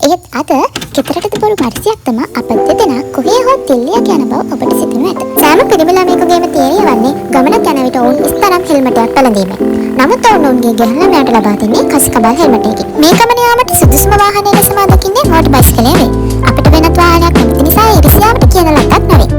එහෙත් අද කෙතරටද බොරු පරිසයක් තමයි අප දෙදෙනා කොහේ හෝ දිල්ලියක් යන බව ඔබට සිතනු ඇත. සෑම පිරිමි ළමයෙකුගේම තීරණය වන්නේ ගමනක් යන විට ඔවුන් ඉස්තරම් හෙල්මටයක් පැළඳීමයි. නමුත් ඔවුන්ගේ ගැහැණු ළමයාට ලබා දෙන්නේ කස්කබල් හෙල්මටයකි. මේ ගමන යාමට සුදුසුම වාහනය ලෙස මා දකින්නේ මෝටර් බයිසිකලය වේ. අපිට වෙනත් වාහනයක් නැති නිසා ඉරිසියාවට කියන ලද්දක් නොවේ.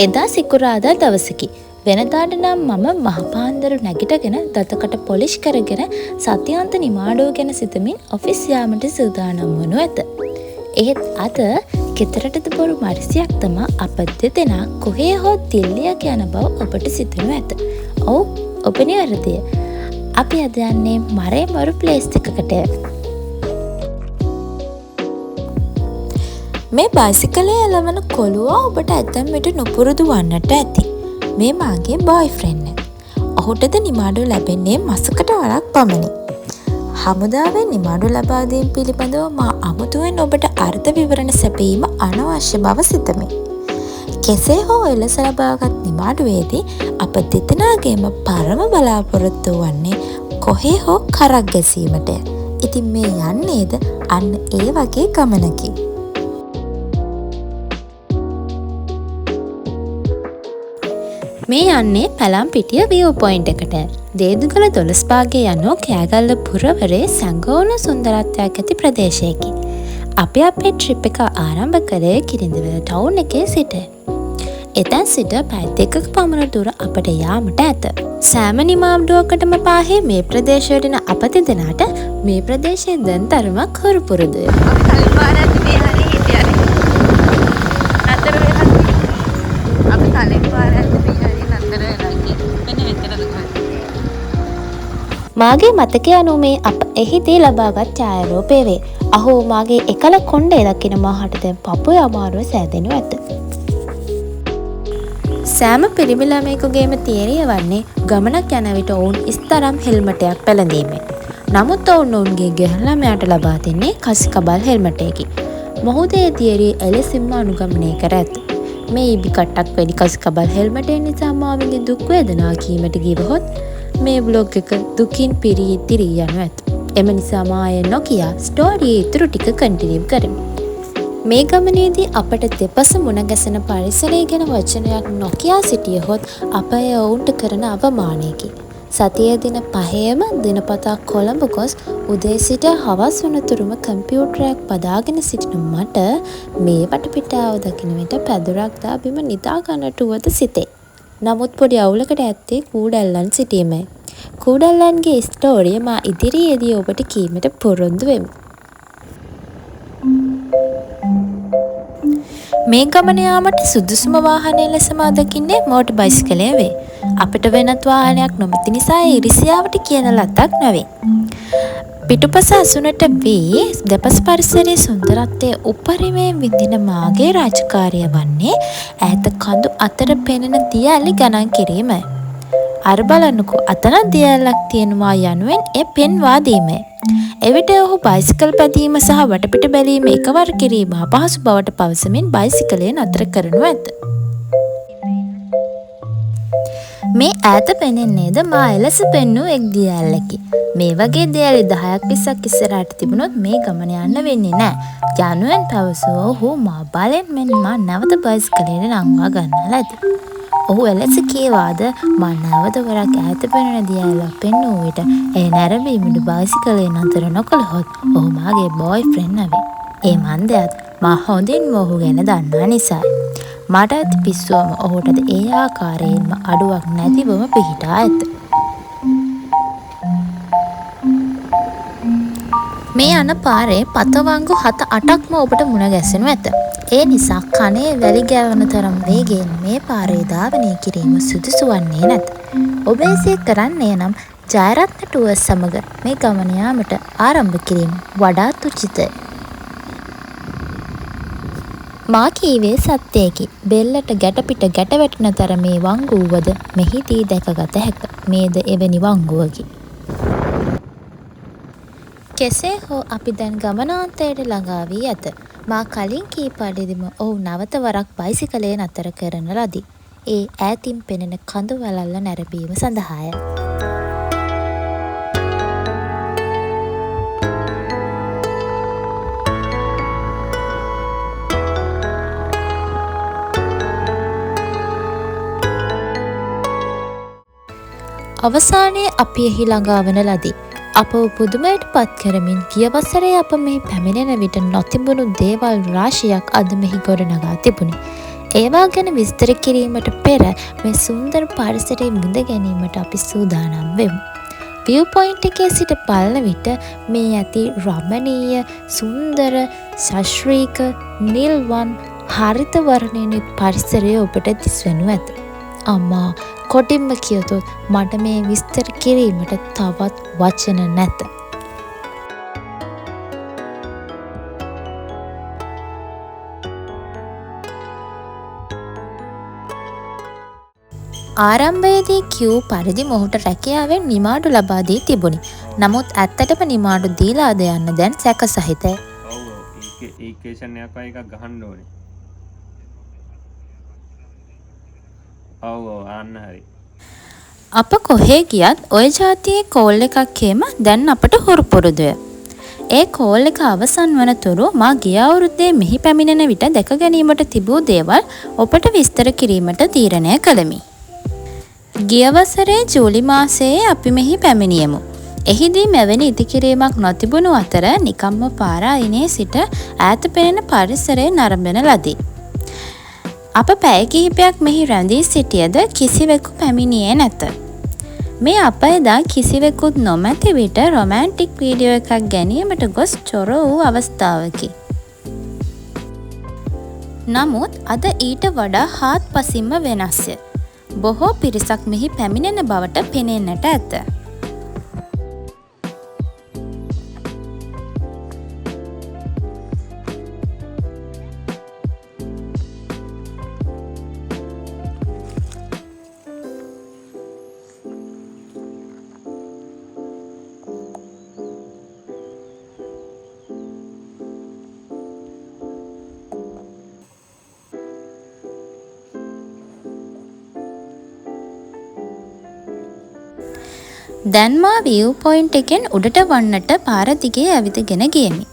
එදා සිකුරාදා දවසකි. වෙනදාට නම් මම මහපාන්දර නැගිටගෙන දතකට පොලිෂ් කරගෙන සතියාන්ත නිමාඩුව ගැන සිතමින් ඔෆිස් යාමට සූදානම් වනු ඇත. එහෙත් අද කෙතරටද බොරු මරිසියක් තමා අප දෙදෙනා කොහේ හෝ දිල්ලියක් යන බව ඔබට සිතනු ඇත. ඔව්, ඔබ නිවැරදිය. අපි අද යන්නේ මරේ මරු ප්ලේස් එකකට. මේ බයිසිකලය එළවන කොළුවා ඔබට ඇතැම් විට නොපුරුදු වන්නට ඇති. මේ මාගේ බොයිෆ්‍රෙන්ඩ්. ඔහුටද නිමාඩු ලැබෙන්නේ මසකට වරක් පමණි. හමුදාවෙන් නිමාඩු ලබා දීම පිළිබඳව මා අමුතුවෙන් ඔබට අර්ථ විවරණ සැපයීම අනවශ්‍ය බව සිතමි. කෙසේ හෝ එලෙස ලබාගත් නිමාඩුවේදී අප දෙදෙනාගේම පරම බලාපොරොත්තු වන්නේ කොහේ හෝ කරක් ගැසීමට. ඉතින් මේ යන්නේද අන්න ඒ වගේ ගමනකි. මේ යන්නේ පැලම්පිටිය විව් පොයින්ට් එකට. දේදුගල දොළස්පාගේ යනෝ කෑගල්ල පුරවරේ සැඟවුණු සුන්දරත්වයක් ඇති ප්‍රදේශයකි. අපි අපේ ට්‍රිප් එක ආරම්භ කළේ කිරිඳිවැල ටවුන් එකේ සිට. එතැන් සිට පැය 2ක පමණ දුර අපට යාමට ඇත. සෑම නිමාඩුවකටම පාහේ මේ ප්‍රදේශයට එන අප දෙදෙනාට මේ ප්‍රදේශයේ දැන් තරමක් හුරු පුරුදුය. මාගේ මතකය අනුව මේ අප එහිදී ලබාගත් ඡායාරූපය වේ. අහෝ, මාගේ එකල කොණ්ඩේ දකින මාහට දැන් පපුවේ අමාරුව සෑදෙනු ඇත. සෑම පිරිමි ළමයෙකුගේම තීරණය වන්නේ ගමනක් යන විට ඔවුන් ඉස්තරම් හෙල්මටයක් පැළඳීමයි. නමුත් ඔවුන්ගේ ගැහැණු ළමයාට ලබා දෙන්නේ කස්කබල් හෙල්මටයකි. මොහුද ඒ තීරණය එලෙසින්ම අනුගමනය කර ඇත. මේ ඉබි කට්ටක් වැඩි කස්කබල් හෙල්මටය නිසා මා විඳින දුක් වේදනා කීමට ගියහොත් මේ බ්ලොග් එක දුකින් පිරී ඉතිරී යනු ඇත. එම නිසා මා එය නොකිය ස්ටෝරියේ ඉතුරු ටික කන්ටිනියු කරමි. මේ ගමනේදී අපට දෙපස මුණ ගැසෙන පරිසරය ගැන වචනයක් නොකියා සිටියහොත් අප එය ඔවුන්ට කරන අවමානයකි. සතියේ දින 5ම දිනපතා කොළඹ ගොස් උදේ සිට හවස් වනතුරුම කම්පියුටරයක් බදාගෙන සිටින මට මේ වටපිටාව දකින විට පැදුරක් දා බිම නිදා ගන්නට වුවද සිතේ. නමුත් පොඩි අවුලකට ඇත්තේ කූඩැල්ලන් සිටීමයි. කූඩැල්ලන්ගේ ස්ටෝරිය මා ඉදිරියේදී ඔබට කීමට පොරොන්දු වෙමි. මේ ගමන යාමට සුදුසුම වාහනය ලෙස මා දකින්නේ මෝටර් බයිසිකලය වේ. අපිට වෙනත් වාහනයක් නොමැති නිසා ඉරිසියාවට කියන ලද්දක් නොවේ. පිටුපස අසුනට වී දෙපස් පරිසරයේ සුන්දරත්වයේ උපරිමයෙන් විඳින මාගේ රාජකාරිය වන්නේ ඈත කඳු අතර පෙනෙන දියැලි ගණන් කිරීමයි. අර බලන්නකෝ, අතන දියැලක් තියෙනවා යනුවෙන් ඒ පෙන්වා දීමයි. එවිට ඔහු බයිසිකල් පැදීම සහ වටපිට බැලීම එකවර කිරීම අපහසු බවට පවසමින් බයිසිකලය නතර කරනු ඇත. මේ ඈත පෙනෙන්නේද මා එලෙස පෙන්වූ එක් දියැලකි. මේ වගේ දියැලි 10ක් 20ක් ඉස්සරහට තිබුණොත් මේ ගමන යන්න වෙන්නේ නැහැ. යනුවෙන් පැවසුව ඔහු මා බලෙන් මෙන් මා නැවත බයිසිකලයට නංවා ගන්නලා ඇති. ඔහු එලෙස කීවාද මා නැවත වරක් ඈත පෙනෙන දියැලක් පෙන්වූ විට ඒ නැරඹීමට බයිසිකලය නතර නොකළහොත් ඔහු මාගේ බොයිෆ්‍රෙන්ඩ් නෙවේ. ඒ මන්දයත් මා හොඳින්ම ඔහු ගැන දන්නා නිසායි. මට ඇති පිස්සුවම ඔහුටද ඒ ආකාරයෙන්ම අඩුවක් නැතිවම පිහිටා ඇත. මේ යන පාරේ පතවංගු 7-8ක්ම ඔබට මුණ ගැසෙනු ඇත. ඒ නිසා කනේ වැලි ගෑවන තරම් වේගයෙන් මේ පාරේ ධාවනය කිරීම සුදුසු වන්නේ නැත. ඔබ එසේ කරන්නේ නම් ජයරත්න ටුවර්ස් සමග මේ ගමන යාමට ආරම්භ කිරීම වඩාත් උචිතයි. මා කීවේ සත්‍යයකි. බෙල්ලට ගැටපිට ගැට වැටෙන තරමේ වංගුවද මෙහිදී දැකගත හැක. මේද එවැනි වංගුවකි. කෙසේ හෝ අපි දැන් ගමනාන්තයට ළඟා වී ඇත. මා කලින් කී පරිදිම ඔහු නැවත වරක් බයිසිකලය නතර කරන ලදී. ඒ ඈතින් පෙනෙන කඳු වළල්ල නැරඹීම සඳහාය. අවසානයේ අපි එහි ළඟා වන ලදී. අපව පුදුමයට පත් කරමින් ගිය වසරේ අප මෙහි පැමිණෙන විට නොතිබුණු දේවල් රාශියක් අද මෙහි ගොඩනගා තිබුණි. ඒවා ගැන විස්තර කිරීමට පෙර මේ සුන්දර පරිසරයේ විඳ ගැනීමට අපි සූදානම් වෙමු. view point එකේ සිට බලන විට මේ ඇති රමණීය, සුන්දර, ශාස්ත්‍රීය, නිල්වන්, හරිත වර්ණයෙන් යුත් පරිසරය ඔබට දිස්වනු ඇත. අම්මා කොටින්ම කියතොත් මට මේ විස්තර කිරීමට තවත් වචන නැත. ආරම්භයේදී කියූ පරිදි මොහුට රැකියාවෙන් නිමාඩු ලබා දී තිබුණි. නමුත් ඇත්තටම නිමාඩු දීලාද යන්න දැන් සැක සහිතයි. ඊකේෂන් එකක් ගහන්න ඕනේ. ඔව් අන්න හරි. අප කොහේ ගියත් ওই જાතියේ කෝල් එකක් එම දැන් අපට හුරු පුරුදුය. ඒ කෝල් එක අවසන් වනතුරු මා ගිය අවුරුද්දේ මෙහි පැමිණෙන විට දැක ගැනීමට තිබූ දේවල් ඔබට විස්තර කිරීමට තීරණය කළෙමි. ගිය වසරේ ජූලි මාසයේ අපි මෙහි පැමිණියෙමු. එහිදී මෙවැනි ඉදිකිරීමක් නොතිබුණු අතර නිකම්ම පාරායිනේ සිට ඈත පෙනෙන පරිසරය නරඹන ලදී. අප පැය කිහිපයක් මෙහි රැඳී සිටියද කිසිවෙකු පැමිණියේ නැත. මේ අප එදා කිසිවෙකුත් නොමැති විට රොමැන්ටික් වීඩියෝ එකක් ගැනීමට ගොස් චොර වූ අවස්ථාවකි. නමුත් අද ඊට වඩා හාත්පසින්ම වෙනස්ය. බොහෝ පිරිසක් මෙහි පැමිණෙන බවට පෙනෙන්නට ඇත. දැන් මා view point එකෙන් උඩට වන්නට පාර දිගේ ඇවිදගෙන ගියෙමි.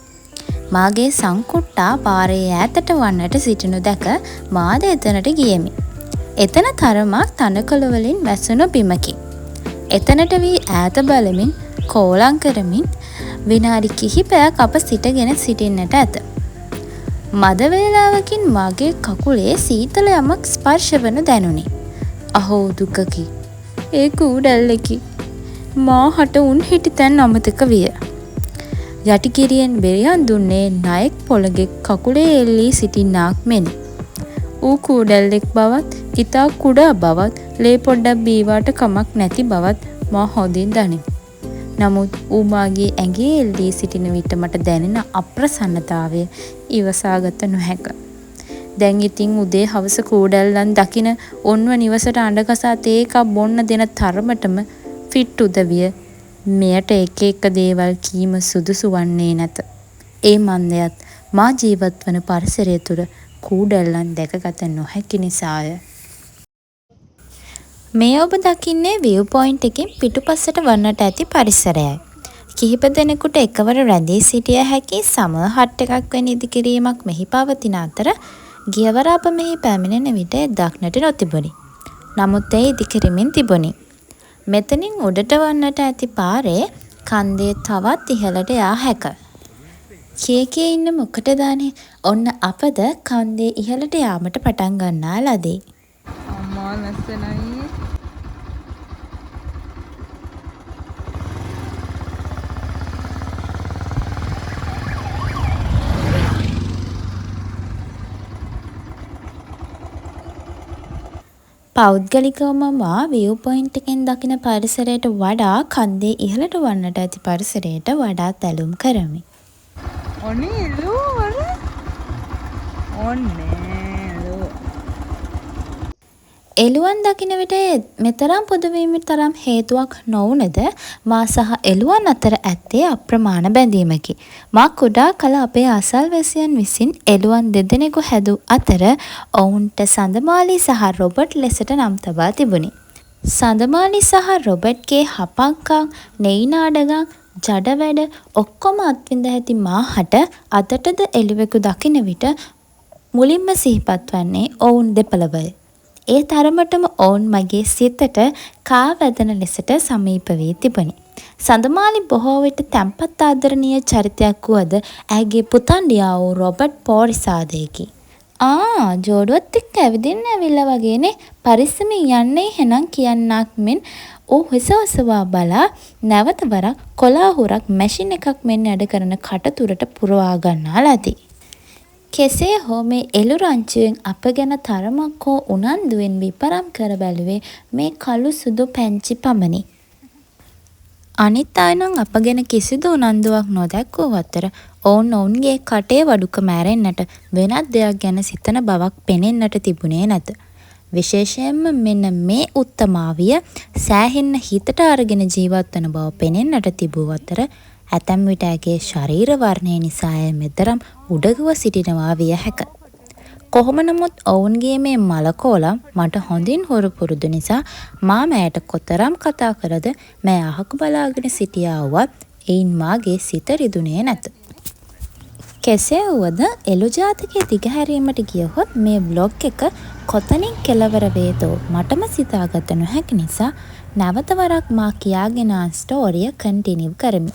මාගේ සංකුට්ටා පාරේ ඈතට වන්නට සිටිනු දැක මාද එතනට ගියෙමි. එතන තරමක් තනකොළ වලින් වැසුණු බිමකි. එතනට වී ඈත බලමින් කෝලම් කරමින් විනාඩි කිහිපයක් අප සිටගෙන සිටින්නට ඇත. මද වේලාවකින් මාගේ කකුලේ සීතල යමක් ස්පර්ශ වනු දැනුනි. අහෝ දුකකි. ඒ කූඩැල්ලකි. මා හට උන් හිටි තැන් අමතක විය. යටිකිරියෙන් බෙරියන් දුන්නේ නයෙක් පොළගෙක් කකුලේ එල්ලී සිටින්නාක් මෙනි. ඌ කූඩැල්ලෙක් බවත්, ඉතා කුඩා බවත්, ලේ පොඩ්ඩක් බීවාට කමක් නැති බවත් මා හොඳින් දනිමි. නමුත් ඌ මාගේ ඇඟේ එල්ලී සිටින විට මට දැනෙන අප්‍රසන්නතාවය ඉවසාගත නොහැක. දැන් ඉතින් උදේ හවස කූඩැල්ලන් දකින ඔන්ව නිවසට අඬගසා තේ එකක් බොන්න දෙන තරමටම ෆිට් උදවිය මෙයට එක එක දේවල් කීම සුදුසු වන්නේ නැත. ඒ මන්දයත් මා ජීවත් වන පරිසරය තුර කූඩැල්ලන් දැකගත නොහැකි නිසාය. මේ ඔබ දකින්නේ view point එකෙන් පිටුපසට වන්නට ඇති පරිසරයයි. කිහිප දෙනෙකුට එකවර රැඳී සිටිය හැකි සමර් හට් එකක් වැනි ඉදිකිරීමක් මෙහි පවතින අතර ගියවර අප මෙහි පැමිණෙන විට දක්නට නොතිබුණි. නමුත් ඒ ඉදිකිරීමෙන් තිබුණි. මෙතනින් උඩට වන්නට ඇති පාරේ කන්දේ තවත් ඉහළට යා හැක. කේකේ ඉන්න මොකටද අනේ? ඔන්න අපද කන්දේ ඉහළට යාමට පටන් ගන්නා ලදී. අම්මා ලස්සනයි. පෞද්ගලිකවම මා view point එකෙන් දකින පරිසරයට වඩා කන්දේ ඉහළට වන්නට ඇති පරිසරයට වඩා තැලුම් කරමි. ඔනේ ඔන්නේ එළුවන් දකින විට මෙතරම් පොදුවීමට තරම් හේතුවක් නොවුනද මා සහ එළුවන් අතර ඇත්තේ අප්‍රමාණ බැඳීමකි. මා කුඩා කල අපේ අසල්වැසියන් විසින් එළුවන් දෙදෙනෙකු හැදූ අතර ඔවුන්ට සඳමාලි සහ රොබර්ට් ලෙසට නම් තබා තිබුණි. සඳමාලි සහ රොබර්ට්ගේ හපංකම්, නෙයි නාඩගම්, ජඩ වැඩ ඔක්කොම අත්විඳ ඇති මාහට අදටද එළුවෙකු දකින විට මුලින්ම සිහිපත් වන්නේ ඔවුන් දෙපළවය. ඒ තරමටම ඔවුන් මගේ සිතට කා වැදෙන ලෙසට සමීප වී තිබුණි. සඳමාලි බොහෝ විට තැම්පත් ආදරණීය චරිතයක් වුවද ඇගේ පුතණ්ඩියා වූ රොබර්ට් පෝරිසාදයෙකි. ජෝඩුවත් එක්ක ඇවිදින්න ඇවිල්ලා වගේනේ, පරිස්සමින් යන්නේ හෙනම් කියන්නක් මෙන් ඌ හිස ඔසවා බලා නැවත වරක් කොලාහුරක් මැෂින් එකක් මෙන් වැඩ කරන කටතුරට පුරවා ගන්නා ලදී. කෙසේ හෝ මේ එළු රංචුවෙන් අප ගැන තරමක් හෝ උනන්දුවෙන් විපරම් කර බැලුවේ මේ කළු සුදු පැංචි පමණි. අනිත් අය නම් අප ගැන කිසිදු උනන්දුවක් නොදැක්වූ අතර ඔවුන් ඔවුන්ගේ කටේ වඩුකම ඇරෙන්නට වෙනත් දෙයක් ගැන සිතන බවක් පෙනෙන්නට තිබුණේ නැත. විශේෂයෙන්ම මෙන්න මේ උත්තමාවිය සෑහෙන්න හිතට අරගෙන ජීවත් වන බව පෙනෙන්නට තිබූ අතර ඇතැම් විට ඇගේ ශරීර වර්ණය නිසා ඇය මෙතරම් උඩගුව සිටිනවා විය හැක. කොහොම නමුත් ඔවුන්ගේ මේ මලකෝලම් මට හොඳින් හොරු පුරුදු නිසා මා මෑයට කොතරම් කතා කරද මෑ අහක බලාගෙන සිටියා වුවත් එයින් මාගේ සිත රිදුනේ නැත. කෙසේ වුවද එළු ජාතකයේ දිගහැරීමට ගියහොත් මේ බ්ලොග් එක කොතනින් කෙලවර වේදෝ මටම සිතාගත නොහැකි නිසා නැවත වරක් මා කියාගෙන ආ ස්ටෝරිය කන්ටිනියු කරමි.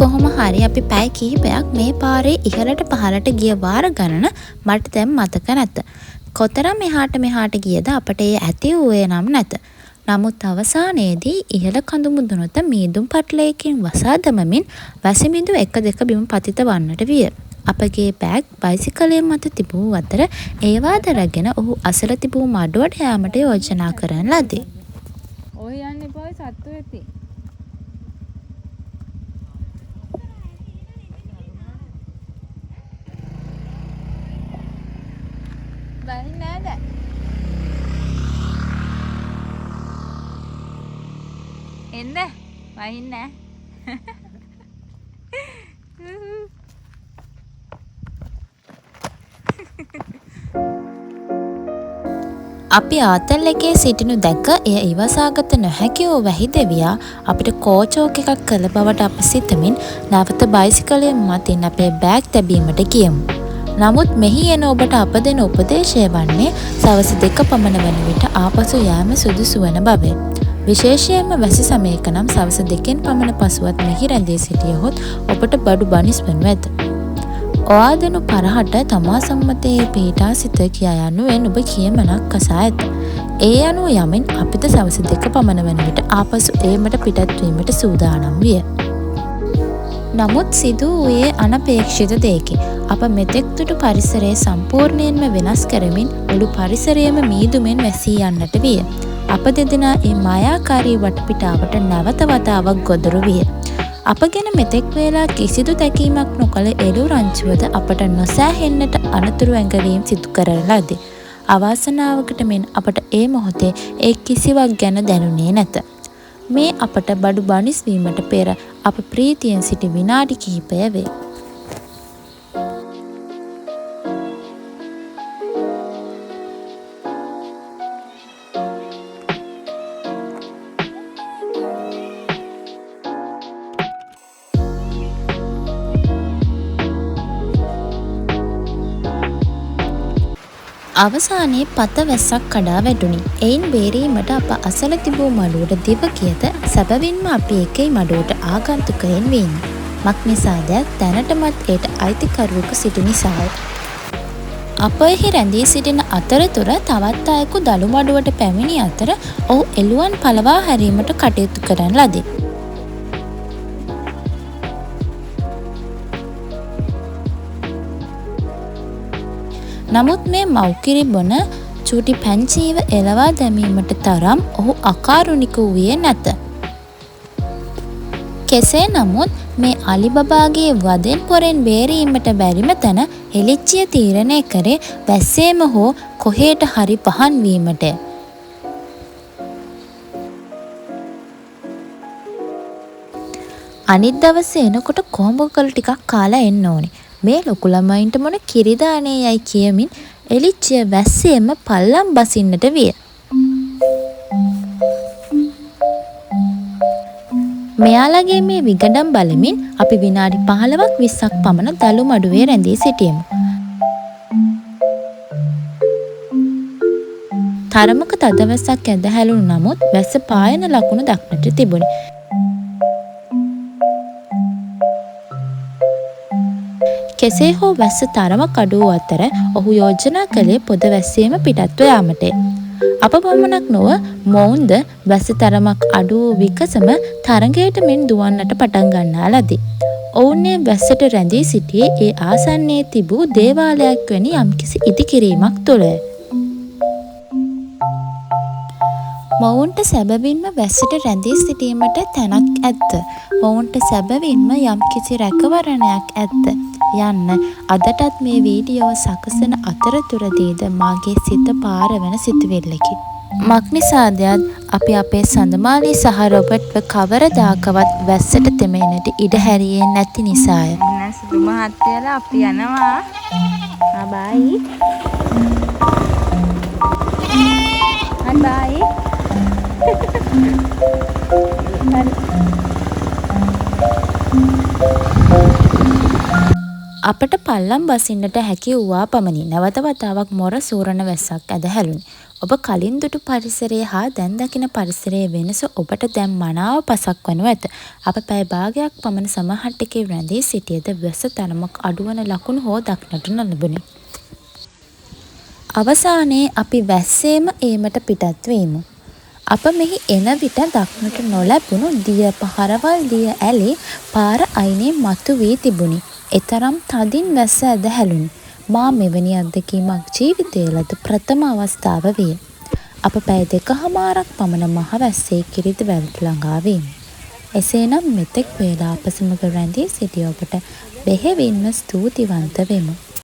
කොහොම හරි අපි පැය කිහිපයක් මේ පාරේ ඉහළට පහළට ගිය වාර ගණන මට දැන් මතක නැත. කොතරම් එහාට මෙහාට ගියද අපට ඒ ඇති වූයේ නම් නැත. නමුත් අවසානයේදී ඉහළ කඳු මුදුනට මීදුම් පටලයකින් වසා දමමින් වැසිබිඳු 1-2 බිම පතිත වන්නට විය. අපගේ බෑග් බයිසිකලය මත තිබූ අතර ඒවා දරගෙන ඔහු අසල තිබූ මඩුවට යාමට යෝජනා කරන ලදී. ඔය යන්න එපා සත්තු වෙති. බයි නෑද? එන්න වහින්න. අපි ආතල් එකේ සිටිනු දැක එය ඉවසාගත නොහැකි වූ වැහි දෙවියා අපිට කෝචෝක් එකක් කළ බවට අප සිතමින් නැවත බයිසිකලයෙන් මතින් අපේ බෑග් තැබීමට ගියමු. නමුත් මෙහි එන ඔබට අප දෙන උපදේශය වන්නේ සවස් 2 පමණ වන විට ආපසු යාම සුදුසු වන බවය. විශේෂයෙන්ම වැසි සමයක නම් සවස් 2 පමණ පසුවත් මෙහි රැඳී සිටියහොත් ඔබට බඩු බනිස් වනු ඇත. ඔයාදනු පරහට තමා සම්මතයේ පීටා සිත කියා යනුවෙන් ඔබ කියමනක් අසා ඇත. ඒ අනුව යමින් අපිට සවස 2 පමණ වන විට ආපසු ඒමට පිටත්වීමට සූදානම් විය. නමුත් සිදු වූයේ අනපේක්ෂිත දෙයකි. අප මෙතෙක් දුටු පරිසරය සම්පූර්ණයෙන්ම වෙනස් කරමින් මුළු පරිසරයම මීදුමෙන් වැසී යන්නට විය. අප දෙදෙනා ඒ මායාකාරී වටපිටාවට නැවත වතාවක් ගොදුරු විය. අප ගැන මෙතෙක් වේලා කිසිදු තැකීමක් නොකළ එළු රංචුවද අපට නොසෑහෙන්නට අනතුරු ඇඟවීම් සිදු කරන ලදී. අවාසනාවකට මෙන් අපට ඒ මොහොතේ ඒ කිසිවක් ගැන දැනුනේ නැත. මේ අපට බඩු බනිස් වීමට පෙර අප ප්‍රීතියෙන් සිටි විනාඩි කිහිපය වේ. අවසානයේ පත වැස්සක් කඩා වැටුණි. එයින් බේරීමට අප අසල තිබූ මඩුවට දිව කියත සැබවින්ම අපි එකයි මඩුවට ආගන්තුකයෙන් වීම. මක්නිසාද දැනටමත් ඒට අයිතිකරුවෙකු සිටි නිසාය. අප එහි රැඳී සිටින අතරතුර තවත් අයෙකු දළු මඩුවට පැමිණි අතර ඔහු එළුවන් පලවා හැරීමට කටයුතු කරන ලදී. නමුත් මේ මව්කිරි බොන චූටි පැංචීව එලවා දැමීමට තරම් ඔහු අකාරුණික වූයේ නැත. කෙසේ නමුත් මේ අලිබබාගේ වදෙන් පොරෙන් බේරීමට බැරිම තැන හෙලිච්චිය තීරණය කරේ වැස්සේම හෝ කොහේට හරි පහන් වීමටය. අනිත් දවසේ එනකොට කොහොඹකල ටිකක් කාලා එන්න ඕනේ. මේ ලොකු ළමයින්ට මොන කිරිදානේ යයි කියමින් එලිච්චිය වැස්සේම පල්ලම් බසින්නට විය. මෙයාලගේ මේ විගඩම් බලමින් අපි විනාඩි 15ක් 20ක් පමණ දළු මඩුවේ රැඳී සිටියෙමු. තරමක තද වැස්සක් ඇද හැලුණු නමුත් වැස්ස පායන ලකුණු දක්නට තිබුණි. කෙසේ හෝ වැස්ස තරමක් අඩු වූ අතර ඔහු යෝජනා කළේ පොද වැස්සේම පිටත්ව යාමටය. අප පමණක් නොව මොවුන්ද වැස්ස තරමක් අඩු වූ විකසම තරඟයට මෙන් දුවන්නට පටන් ගන්නා ලදී. ඔවුන් වැස්සට රැඳී සිටියේ ඒ ආසන්නයේ තිබූ දේවාලයක් වැනි යම්කිසි ඉදිකිරීමක් තුළය. මොවුන්ට සැබවින්ම වැස්සට රැඳී සිටීමට තැනක් ඇත්ත. මොවුන්ට සැබවින්ම යම්කිසි රැකවරණයක් ඇත්ත. යන්න අදටත් මේ වීඩියෝව සකසන අතරතුරදීද මාගේ සිත පාරවන සිතුවිල්ලකි. මක්නිසාදයත් අපි අපේ සඳමාලි සහ රොබර්ට්ව කවරදාකවත් වැස්සට තෙමෙන්නට ඉඩ හැරියේ නැති නිසාය. සුදු මහත්තයලා අපි යනවා. බයි. බයි. අපට පල්ලම් බසින්නට හැකි වූවා පමණි. නැවත වතාවක් මොර සූරණ වැස්සක් ඇද හැලුණි. ඔබ කලින් දුටු පරිසරයේ හා දැන් දකින පරිසරයේ වෙනස ඔබට දැන් මනාව පසක් වනු ඇත. අප පැය භාගයක් පමණ සමහට්ටකේ රැඳී සිටියද වැස්ස තරමක් අඩුවන ලකුණු හෝ දක්නට නොලැබුණි. අවසානයේ අපි වැස්සේම ඒමට පිටත් වීමු. අප මෙහි එන විට දක්නට නොලැබුණු දිය පහරවල් දිය ඇලේ පාර අයිනේ මතු වී තිබුණි. එතරම් තදින් වැස්ස ඇද හැලුණි. මා මෙවැනි අත්දැකීමක් ජීවිතයේ ලද ප්‍රථම අවස්ථාව විය. අප පැය 2කමාරක් පමණ මහ වැස්සේ කිරිදි වැලට ළඟා වීමු. එසේනම් මෙතෙක් වේලා අප සමග රැඳී සිටි ඔබට බෙහෙවින්ම ස්තුතිවන්ත වෙමු.